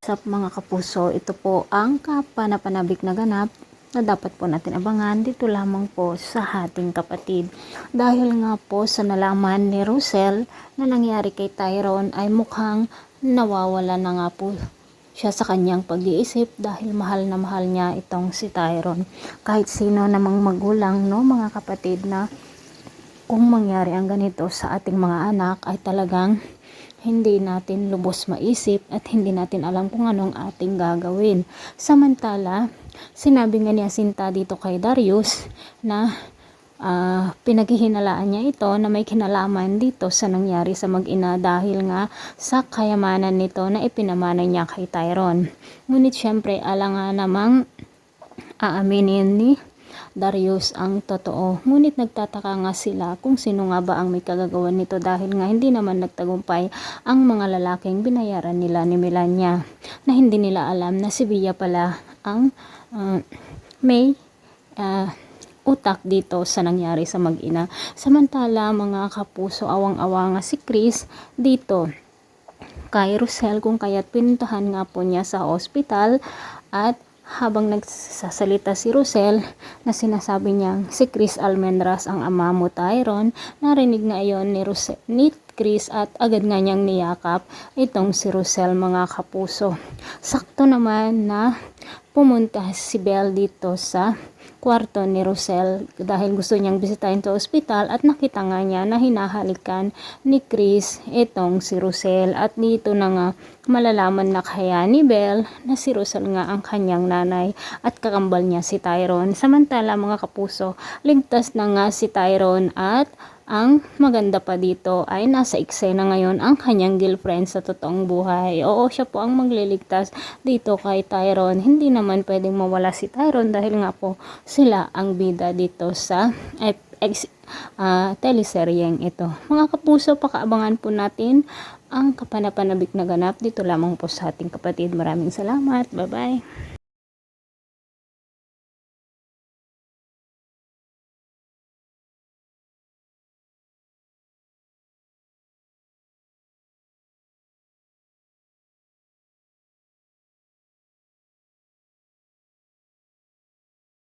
Sa mga kapuso, ito po ang kapanapanabik na ganap na dapat po natin abangan dito lamang po sa ating kapatid. Dahil nga po sa nalaman ni Russell na nangyari kay Tyrone ay mukhang nawawala na nga po siya sa kanyang pag-iisip dahil mahal na mahal niya itong si Tyrone. Kahit sino namang magulang, no, mga kapatid, na kung mangyari ang ganito sa ating mga anak ay talagang hindi natin lubos maisip at hindi natin alam kung anong ating gagawin. Samantala, sinabi nga ni Jacinta dito kay Darius na pinaghihinalaan niya ito na may kinalaman dito sa nangyari sa mag-ina dahil nga sa kayamanan nito na ipinamana niya kay Tyrone. Ngunit syempre alangan namang aaminin ni Darius ang totoo. Ngunit nagtataka nga sila kung sino nga ba ang may kagagawan nito dahil nga hindi naman nagtagumpay ang mga lalaking binayaran nila ni Melania, na hindi nila alam na si Bea pala ang may utak dito sa nangyari sa mag-ina. Samantala mga kapuso, awang-awa nga si Chris dito kay Russell kung kaya't pinuntahan nga po niya sa ospital. At habang nagsasalita si Russell na sinasabi niyang si Chris Almendras ang ama mo, Tyrone, narinig nga iyon ni Chris at agad nga niyang niyakap itong si Russell, mga kapuso. Sakto naman na pumunta si Belle dito sa kwarto ni Russell dahil gusto niyang bisitahin sa ospital at nakita nga niya na hinahalikan ni Chris itong si Russell. At dito na nga malalaman na kaya ni Belle na si Russell nga ang kanyang nanay at kakambal niya si Tyrone. Samantala mga kapuso, ligtas na nga si Tyrone at ang maganda pa dito ay nasa eksena ngayon ang kanyang girlfriend sa totoong buhay. Oo, siya po ang magliligtas dito kay Tyrone. Hindi naman pwedeng mawala si Tyrone dahil nga po sila ang bida dito sa teleseryeng ito. Mga kapuso, pakaabangan po natin ang kapanapanabik na ganap dito lamang po sa ating kapatid. Maraming salamat. Bye-bye.